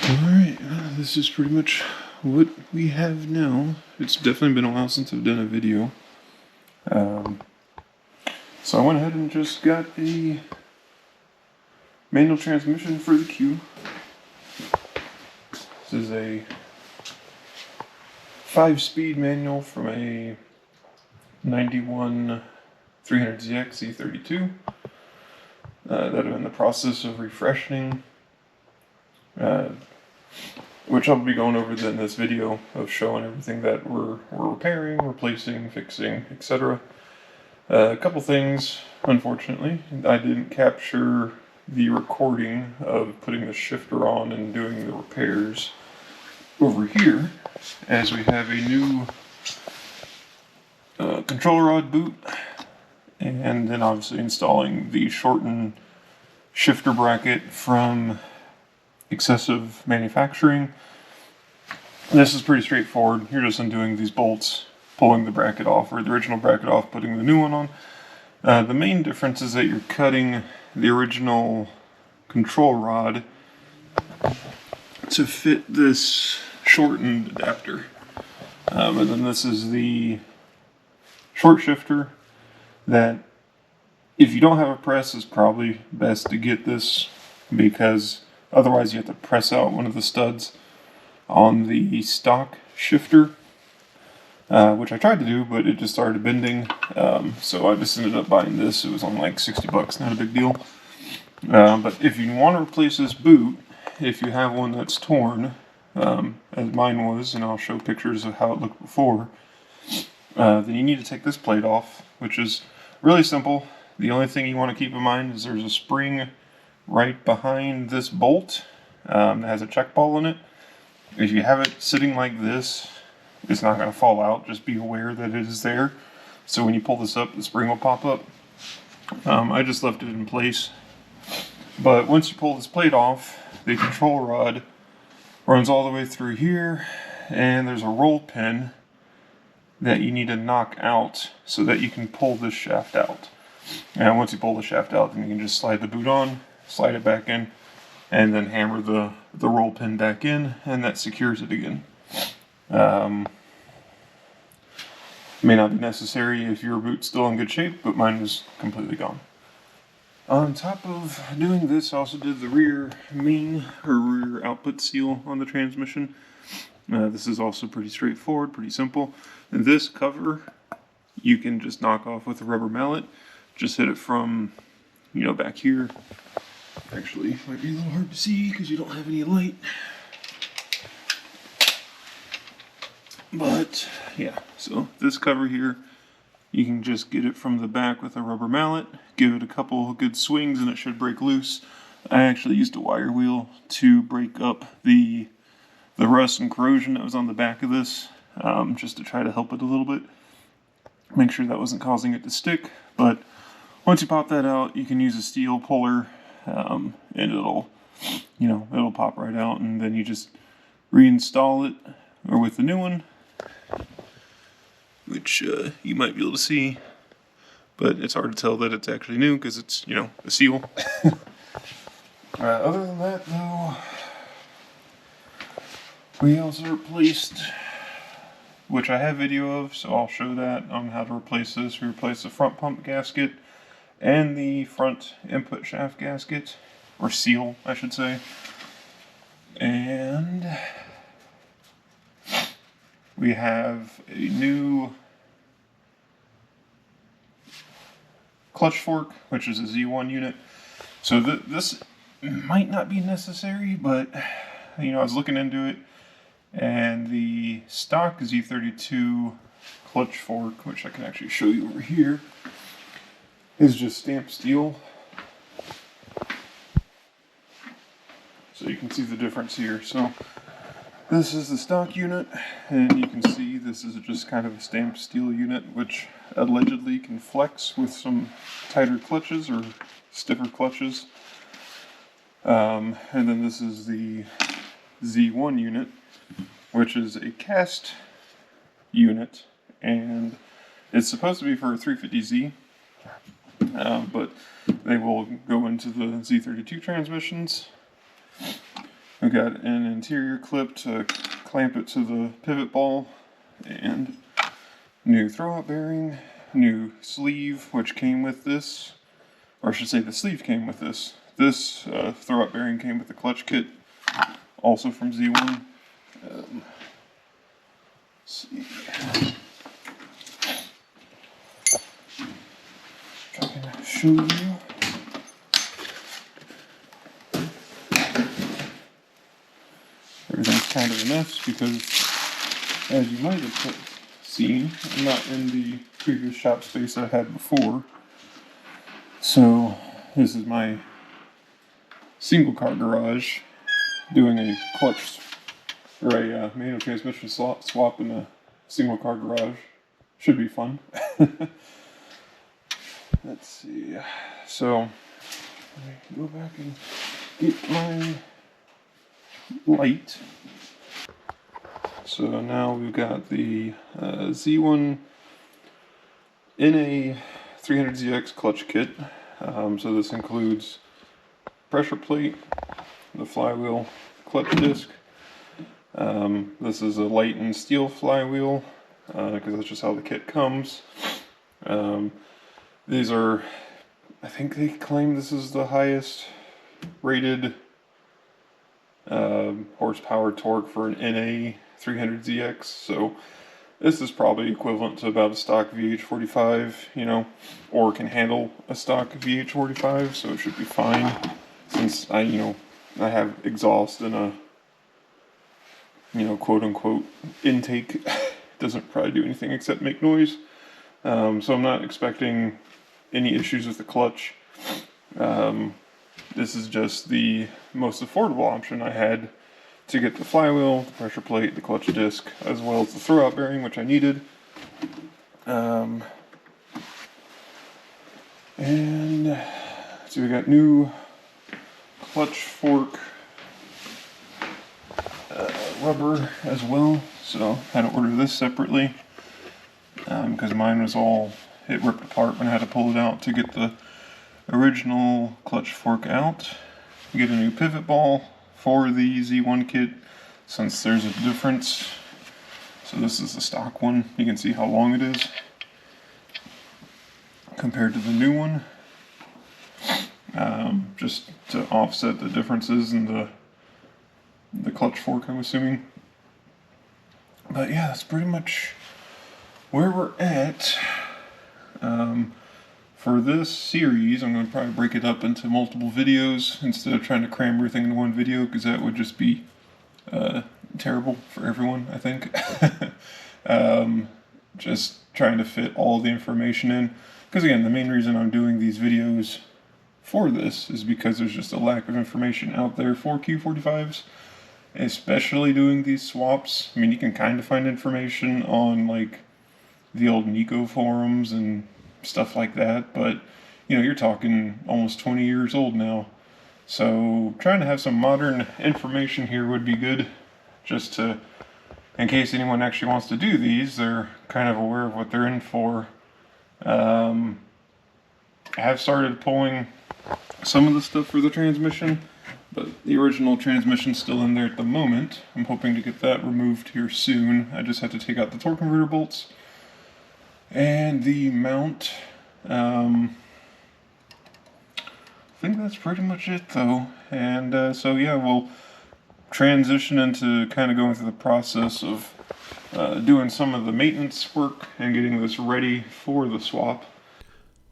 Alright, this is pretty much what we have now. It's definitely been a while since I've done a video. So I went ahead and just got a manual transmission for the Q. This is a 5-speed manual from a 91 300ZX Z32 that I'm in the process of refreshing. Which I'll be going over in this video of showing everything that we're repairing, replacing, fixing, etc. A couple things, unfortunately, I didn't capture the recording of putting the shifter on and doing the repairs over here, as we have a new control rod boot, and then obviously installing the shortened shifter bracket from excessive manufacturing. This is pretty straightforward. You're just undoing these bolts, pulling the bracket off, or the original bracket off, putting the new one on. The main difference is that you're cutting the original control rod to fit this shortened adapter. And then this is the short shifter that, if you don't have a press, is probably best to get this, because otherwise you have to press out one of the studs on the stock shifter, which I tried to do, but it just started bending. So I just ended up buying this. It was on like 60 bucks, not a big deal. But if you want to replace this boot, if you have one that's torn, as mine was, and I'll show pictures of how it looked before, then you need to take this plate off, which is really simple. The only thing you want to keep in mind is there's a spring right behind this bolt that has a check ball in it. If you have it sitting like this, it's not going to fall out. Just be aware that it is there. So when you pull this up, the spring will pop up. I just left it in place. But once you pull this plate off, the control rod runs all the way through here, and there's a roll pin that you need to knock out so that you can pull this shaft out. And once you pull the shaft out, then you can just slide the boot on, slide it back in, and then hammer the roll pin back in, and that secures it again. May not be necessary if your boot's still in good shape, but mine was completely gone. On top of doing this, I also did the rear main, or rear output seal on the transmission. This is also pretty straightforward, pretty simple. And this cover, you can just knock off with a rubber mallet. Just hit it from, back here. Actually, it might be a little hard to see because you don't have any light. But, yeah, so this cover here, you can just get it from the back with a rubber mallet, give it a couple good swings and it should break loose. I actually used a wire wheel to break up the rust and corrosion that was on the back of this, just to try to help it a little bit. Make sure that wasn't causing it to stick, but once you pop that out, you can use a steel puller, and it'll pop right out, and then you just reinstall it, or with the new one, which you might be able to see, but it's hard to tell that it's actually new because it's, a seal. Other than that, though, we also replaced, which I have video of, so I'll show that on how to replace this. We replaced the front pump gasket and the front input shaft gasket, or seal, I should say. And we have a new clutch fork, which is a Z1 unit. So this might not be necessary, but I was looking into it, and the stock Z32 clutch fork, which I can actually show you over here, is just stamped steel. So you can see the difference here. So this is the stock unit, and you can see this is just kind of a stamped steel unit, which allegedly can flex with some tighter clutches or stiffer clutches. And then this is the Z1 unit, which is a cast unit, and it's supposed to be for a 350Z, but they will go into the Z32 transmissions. We've got an interior clip to clamp it to the pivot ball, and new throwout bearing, new sleeve, which came with this, or I should say the sleeve came with this. This throwout bearing came with the clutch kit, also from Z1. Let's see. If I can show you. Everything's kind of a mess because, as you might have seen, I'm not in the previous shop space I had before. So this is my single car garage doing a clutch or a manual transmission swap in a single car garage. Should be fun. Let's see. So let me go back and get my light. So now we've got the Z1 NA 300ZX clutch kit. So this includes pressure plate, the flywheel, clutch disc. This is a light and steel flywheel because that's just how the kit comes. These are, I think they claim this is the highest rated horsepower torque for an NA 300ZX, so this is probably equivalent to about a stock VH45, you know, or can handle a stock VH45, so it should be fine, since I have exhaust and a, quote-unquote intake. Doesn't probably do anything except make noise, so I'm not expecting any issues with the clutch. This is just the most affordable option I had to get the flywheel, the pressure plate, the clutch disc, as well as the throwout bearing, which I needed. And so we got new clutch fork rubber as well. So I had to order this separately because mine was it ripped apart when I had to pull it out to get the original clutch fork out. Get a new pivot ball for the Z1 kit since there's a difference. So this is the stock one. You can see how long it is compared to the new one. Just to offset the differences in the clutch fork, I'm assuming. But yeah, that's pretty much where we're at. For this series, I'm going to probably break it up into multiple videos instead of trying to cram everything into one video, because that would just be terrible for everyone, I think. Just trying to fit all the information in. Because again, the main reason I'm doing these videos for this is because there's just a lack of information out there for Q45s. Especially doing these swaps. I mean, you can kind of find information on like the old Nico forums and stuff like that, but you're talking almost 20 years old now. So trying to have some modern information here would be good, just to, in case anyone actually wants to do these, they're kind of aware of what they're in for. I have started pulling some of the stuff for the transmission, but the original transmission's still in there at the moment. I'm hoping to get that removed here soon. I just have to take out the torque converter bolts and the mount. I think that's pretty much it though. And so yeah, we'll transition into kind of going through the process of doing some of the maintenance work and getting this ready for the swap.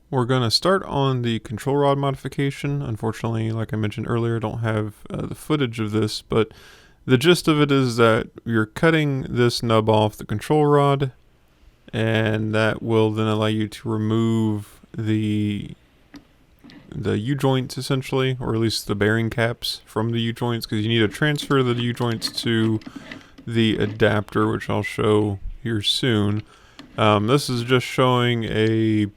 We're going to start on the control rod modification. Unfortunately, like I mentioned earlier, I don't have the footage of this, but the gist of it is that you're cutting this nub off the control rod, and that will then allow you to remove the U-joints essentially, or at least the bearing caps from the U-joints, because you need to transfer the U-joints to the adapter, which I'll show here soon. This is just showing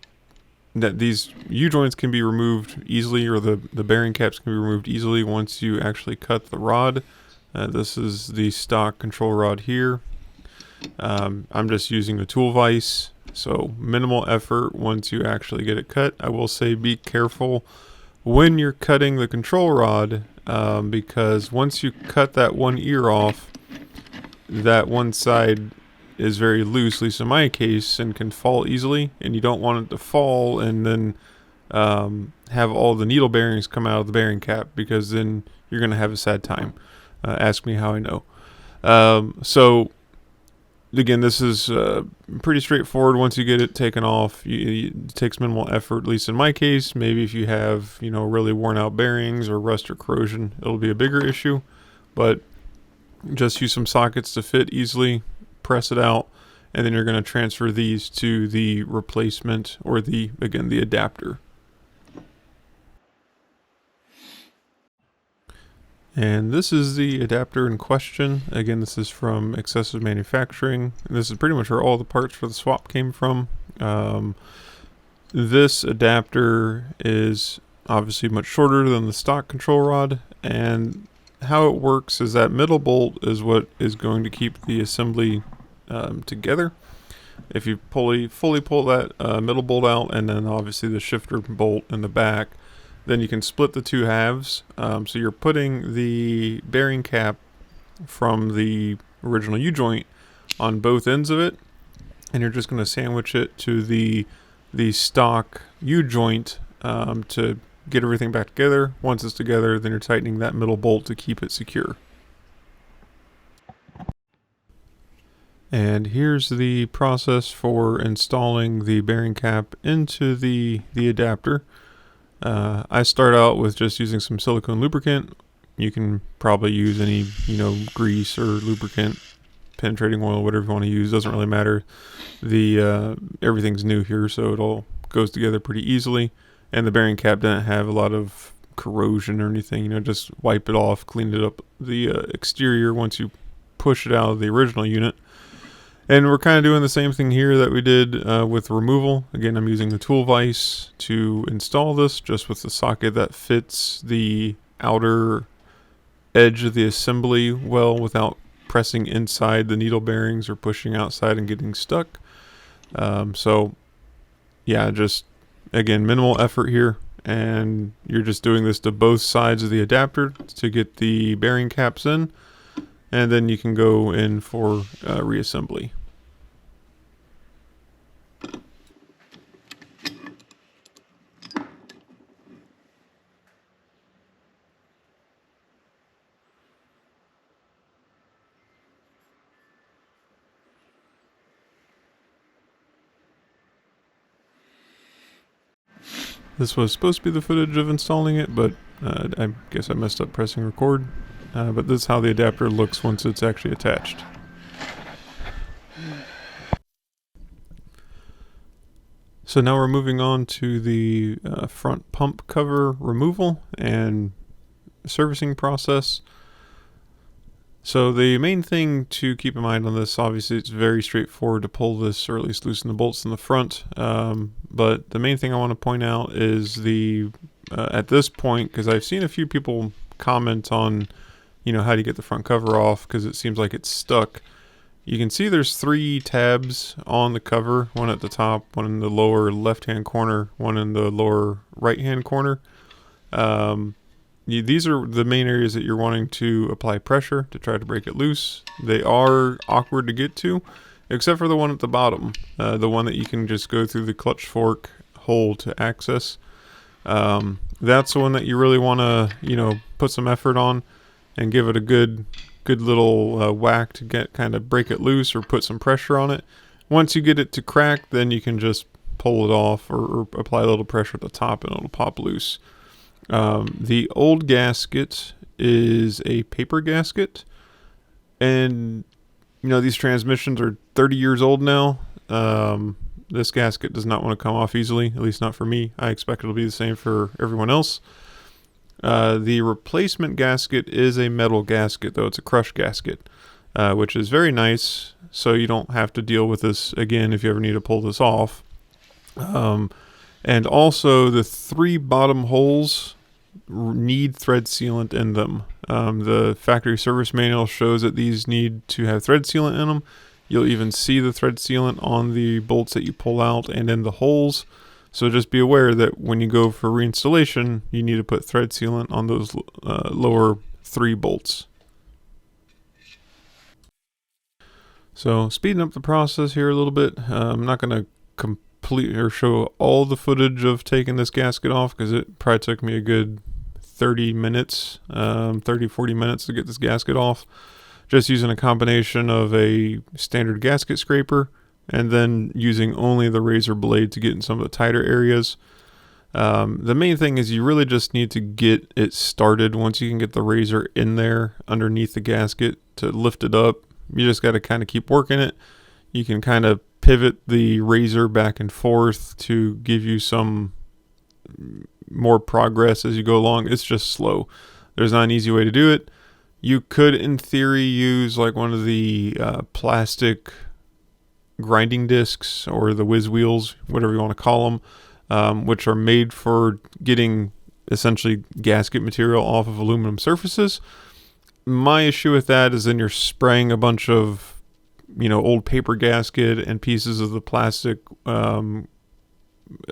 that these U-joints can be removed easily, or the bearing caps can be removed easily once you actually cut the rod. This is the stock control rod here. I'm just using the tool vise, so minimal effort once you actually get it cut. I will say be careful when you're cutting the control rod, because once you cut that one ear off, that one side is very loose, at least in my case, and can fall easily, and you don't want it to fall and then have all the needle bearings come out of the bearing cap, because then you're going to have a sad time. Ask me how I know. So again, this is pretty straightforward. Once you get it taken off, it takes minimal effort, at least in my case. Maybe if you have, really worn out bearings or rust or corrosion, it'll be a bigger issue. But just use some sockets to fit easily, press it out, and then you're going to transfer these to the replacement, or the adapter. And this is the adapter in question. Again, this is from Excessive Manufacturing. This is pretty much where all the parts for the swap came from. This adapter is obviously much shorter than the stock control rod, and how it works is that middle bolt is what is going to keep the assembly together. If you fully pull that middle bolt out, and then obviously the shifter bolt in the back, then you can split the two halves. So you're putting the bearing cap from the original U-joint on both ends of it, and you're just going to sandwich it to the stock U-joint to get everything back together. Once it's together, then you're tightening that middle bolt to keep it secure. And here's the process for installing the bearing cap into the adapter. I start out with just using some silicone lubricant. You can probably use any, grease or lubricant, penetrating oil, whatever you want to use. Doesn't really matter. Everything's new here, so it all goes together pretty easily. And the bearing cap didn't have a lot of corrosion or anything. Just wipe it off, clean it up the exterior once you push it out of the original unit. And we're kind of doing the same thing here that we did with removal. Again, I'm using the tool vise to install this, just with the socket that fits the outer edge of the assembly well, without pressing inside the needle bearings or pushing outside and getting stuck. So yeah, just again, minimal effort here, and you're just doing this to both sides of the adapter to get the bearing caps in, and then you can go in for reassembly. This was supposed to be the footage of installing it, but I guess I messed up pressing record. But this is how the adapter looks once it's actually attached. So now we're moving on to the front pump cover removal and servicing process. So the main thing to keep in mind on this, obviously it's very straightforward to pull this, or at least loosen the bolts in the front. But the main thing I want to point out is at this point, because I've seen a few people comment on, how do you get the front cover off, because it seems like it's stuck. You can see there's 3 tabs on the cover, one at the top, one in the lower left-hand corner, one in the lower right-hand corner. These are the main areas that you're wanting to apply pressure to try to break it loose. They are awkward to get to, except for the one at the bottom, the one that you can just go through the clutch fork hole to access. That's the one that you really want to, put some effort on and give it a good little whack to break it loose or put some pressure on it. Once you get it to crack, then you can just pull it off or apply a little pressure at the top and it'll pop loose. The old gasket is a paper gasket, and these transmissions are 30 years old now. This gasket does not want to come off easily, at least not for me. I expect it'll be the same for everyone else. The replacement gasket is a metal gasket, though it's a crush gasket, which is very nice, so you don't have to deal with this again if you ever need to pull this off. And also the 3 bottom holes need thread sealant in them. The factory service manual shows that these need to have thread sealant in them. You'll even see the thread sealant on the bolts that you pull out and in the holes. So just be aware that when you go for reinstallation, you need to put thread sealant on those lower 3 bolts. So speeding up the process here a little bit. I'm not going to complete or show all the footage of taking this gasket off because it probably took me a good 30 minutes, 40 minutes to get this gasket off. Just using a combination of a standard gasket scraper and then using only the razor blade to get in some of the tighter areas. The main thing is you really just need to get it started. Once you can get the razor in there underneath the gasket to lift it up, you just got to kind of keep working it. You can kind of pivot the razor back and forth to give you some more progress as you go along. It's just slow. There's not an easy way to do it. You could, in theory, use like one of the plastic grinding discs or the whiz wheels, whatever you want to call them, which are made for getting essentially gasket material off of aluminum surfaces. My issue with that is then you're spraying a bunch of, old paper gasket and pieces of the plastic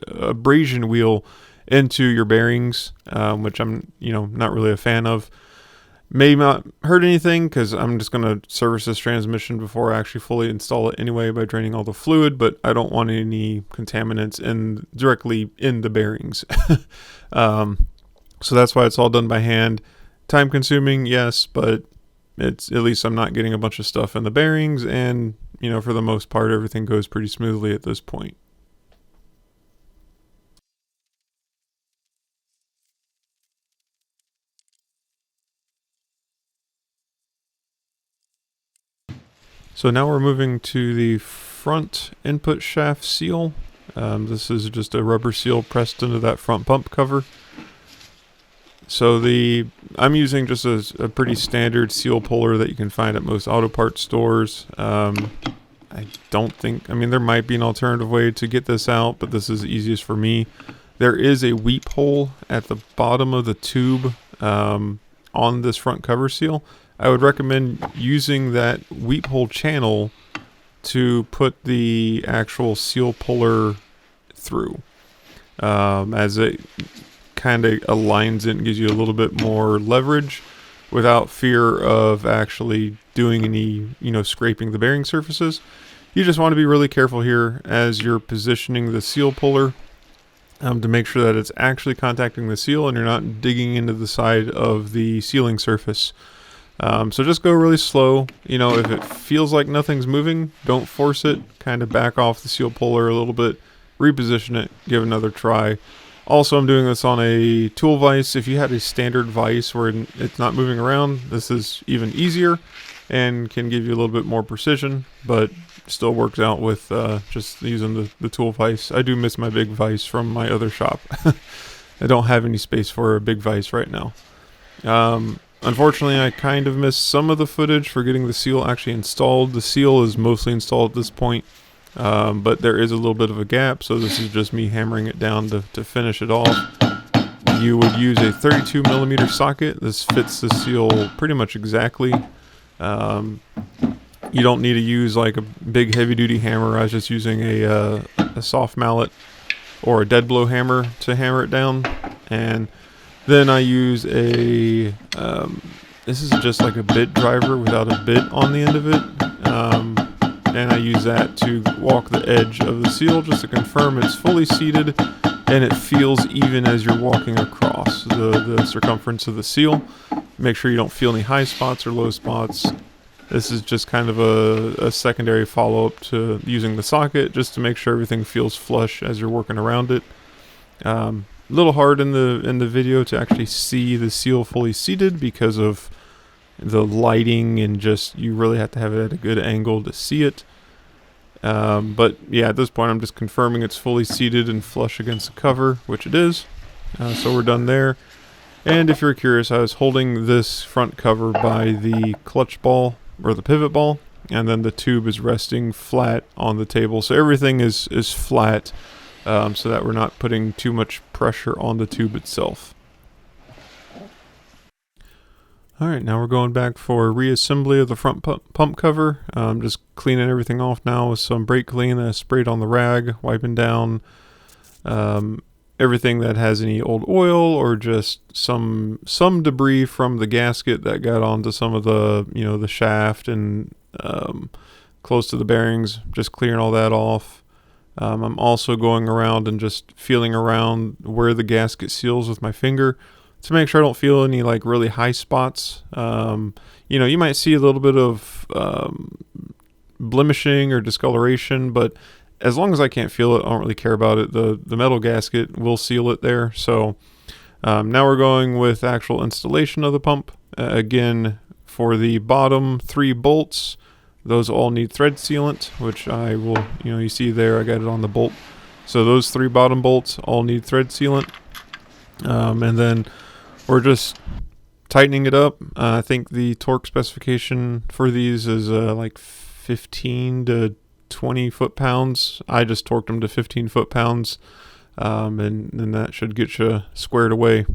abrasion wheel into your bearings, which I'm, not really a fan of. May not hurt anything because I'm just going to service this transmission before I actually fully install it anyway by draining all the fluid, but I don't want any contaminants directly in the bearings. So that's why it's all done by hand. Time consuming, yes, but it's at least I'm not getting a bunch of stuff in the bearings, and for the most part everything goes pretty smoothly at this point. So now we're moving to the front input shaft seal. This is just a rubber seal pressed into that front pump cover. So I'm using just a pretty standard seal puller that you can find at most auto parts stores. There might be an alternative way to get this out, but this is the easiest for me. There is a weep hole at the bottom of the tube on this front cover seal. I would recommend using that weep hole channel to put the actual seal puller through, as it kind of aligns it and gives you a little bit more leverage without fear of actually doing any, scraping the bearing surfaces. You just want to be really careful here as you're positioning the seal puller to make sure that it's actually contacting the seal and you're not digging into the side of the sealing surface. So just go really slow. If it feels like nothing's moving, don't force it. Kind of back off the seal puller a little bit, reposition it, give it another try. Also, I'm doing this on a tool vise. If you had a standard vise where it's not moving around, this is even easier and can give you a little bit more precision, but still works out with just using the tool vise. I do miss my big vise from my other shop. I don't have any space for a big vise right now. Unfortunately, I kind of missed some of the footage for getting the seal actually installed. The seal is mostly installed at this point, but there is a little bit of a gap, so this is just me hammering it down to finish it off. You would use a 32 millimeter socket. This fits the seal pretty much exactly. You don't need to use like a big heavy duty hammer. I was just using a soft mallet or a dead blow hammer to hammer it down, and then I use this is just like a bit driver without a bit on the end of it. And I use that to walk the edge of the seal just to confirm it's fully seated and it feels even as you're walking across the circumference of the seal. Make sure you don't feel any high spots or low spots. This is just kind of a secondary follow-up to using the socket just to make sure everything feels flush as you're working around it. A little hard in the video to actually see the seal fully seated because of the lighting and just you really have to have it at a good angle to see it. But yeah, at this point I'm just confirming it's fully seated and flush against the cover, which it is. So we're done there. And if you're curious, I was holding this front cover by the clutch ball or the pivot ball, and then the tube is resting flat on the table. So everything is flat, so that we're not putting too much pressure on the tube itself. Alright, now we're going back for reassembly of the front pump cover. Just cleaning everything off now with some brake clean that I sprayed on the rag, wiping down Everything that has any old oil or just some debris from the gasket that got onto some of the the shaft and close to the bearings, just clearing all that off. I'm also going around and just feeling around where the gasket seals with my finger to make sure I don't feel any like really high spots. You might see a little bit of blemishing or discoloration, but as long as I can't feel it, I don't really care about it. The metal gasket will seal it there. So now we're going with actual installation of the pump. Again, for the bottom 3 bolts, those all need thread sealant, which I will, you see there, I got it on the bolt. So those 3 bottom bolts all need thread sealant. And then we're just tightening it up. I think the torque specification for these is like 15 to 20 foot-pounds. I just torqued them to 15 foot-pounds, and that should get you squared away.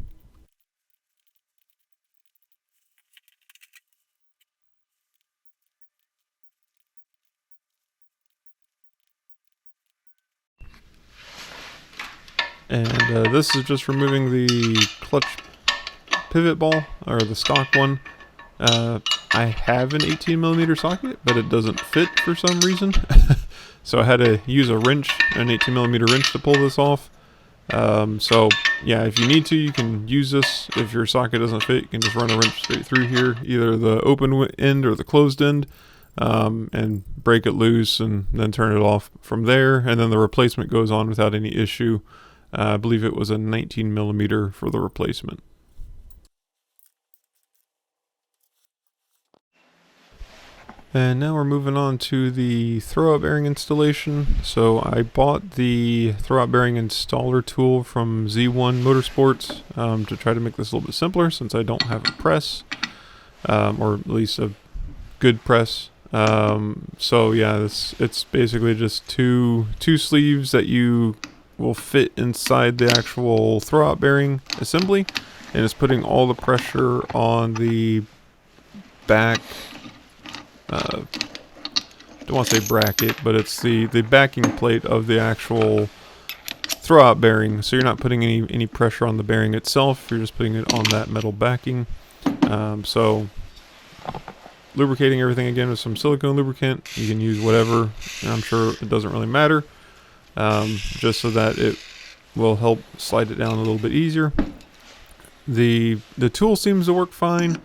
And this is just removing the clutch pivot ball, or the stock one. I have an 18 millimeter socket, but it doesn't fit for some reason. So I had to use a wrench, an 18 millimeter wrench, to pull this off. So yeah, if you need to, you can use this. If your socket doesn't fit, you can just run a wrench straight through here, either the open end or the closed end, and break it loose and then turn it off from there. And then the replacement goes on without any issue. I believe it was a 19 millimeter for the replacement. And now we're moving on to the throwout bearing installation. So I bought the throwout bearing installer tool from Z1 Motorsports to try to make this a little bit simpler, since I don't have a press, or at least a good press. So yeah, it's basically just two sleeves that you will fit inside the actual throwout bearing assembly, and it's putting all the pressure on the back. I don't want to say bracket, but it's the backing plate of the actual throwout bearing. So you're not putting any pressure on the bearing itself. You're just putting it on that metal backing. So lubricating everything again with some silicone lubricant. You can use whatever. I'm sure it doesn't really matter. Just so that it will help slide it down a little bit easier. The tool seems to work fine.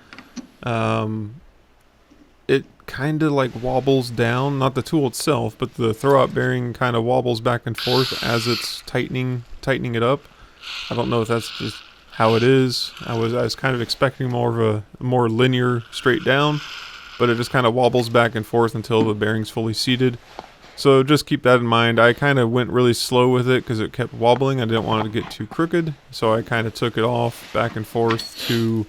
It kind of like wobbles down, not the tool itself, but the throwout bearing kind of wobbles back and forth as it's tightening it up. I don't know if that's just how it is. I was kind of expecting more of a more linear straight down, but it just kind of wobbles back and forth until the bearing's fully seated. So just keep that in mind. I kind of went really slow with it because it kept wobbling. I didn't want it to get too crooked, so I kind of took it off back and forth to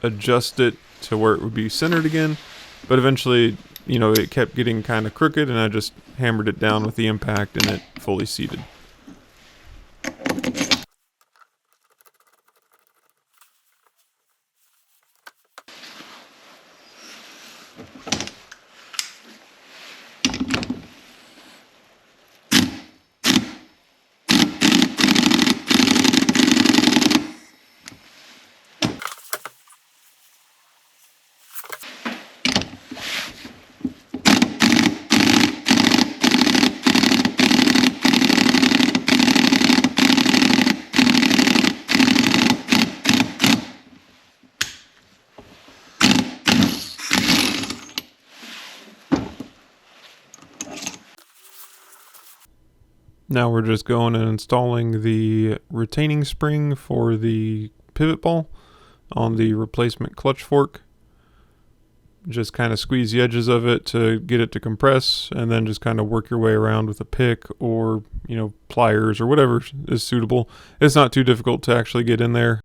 adjust it to where it would be centered again. But eventually, it kept getting kind of crooked, and I just hammered it down with the impact, and it fully seated. Now we're just going and installing the retaining spring for the pivot ball on the replacement clutch fork. Just kind of squeeze the edges of it to get it to compress, and then just kind of work your way around with a pick or, pliers or whatever is suitable. It's not too difficult to actually get in there.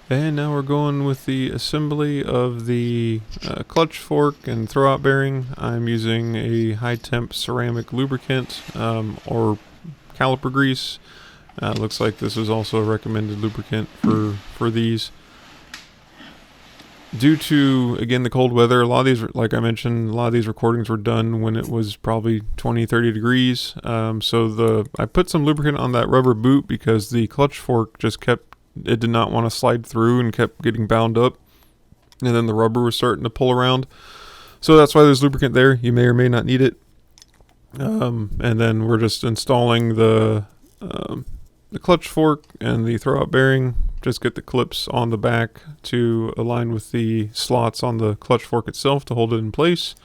And now we're going with the assembly of the clutch fork and throwout bearing. I'm using a high temp ceramic lubricant or caliper grease. Looks like this is also a recommended lubricant for these. due to, again, the cold weather, a lot of these, like I mentioned, a lot of these recordings were done when it was probably 20, 30 degrees. So I put some lubricant on that rubber boot because the clutch fork just it did not want to slide through and kept getting bound up. And then the rubber was starting to pull around. So that's why there's lubricant there. You may or may not need it. And then we're just installing the clutch fork and the throwout bearing. Just get the clips on the back to align with the slots on the clutch fork itself to hold it in place.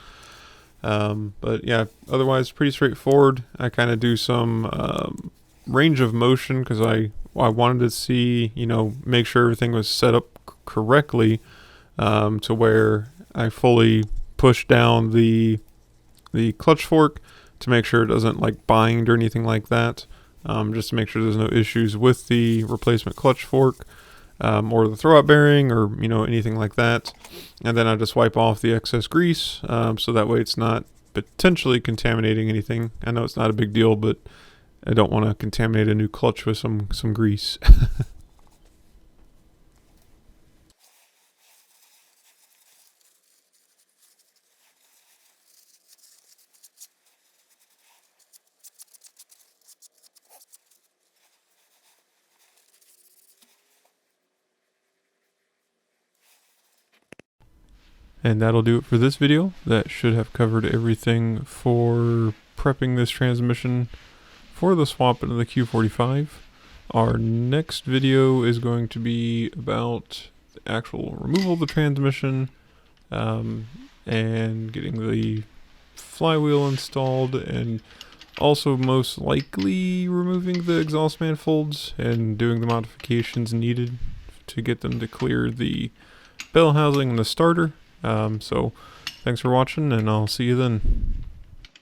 But yeah, otherwise pretty straightforward. I kind of do some range of motion because I wanted to see, make sure everything was set up correctly, to where I fully push down the clutch fork to make sure it doesn't like bind or anything like that. Just to make sure there's no issues with the replacement clutch fork, or the throwout bearing, or anything like that. And then I just wipe off the excess grease, so that way it's not potentially contaminating anything. I know it's not a big deal, but I don't want to contaminate a new clutch with some grease. And that'll do it for this video. That should have covered everything for prepping this transmission for the swap into the Q45. Our next video is going to be about the actual removal of the transmission, and getting the flywheel installed, and also most likely removing the exhaust manifolds and doing the modifications needed to get them to clear the bell housing and the starter. So thanks for watching, and I'll see you then.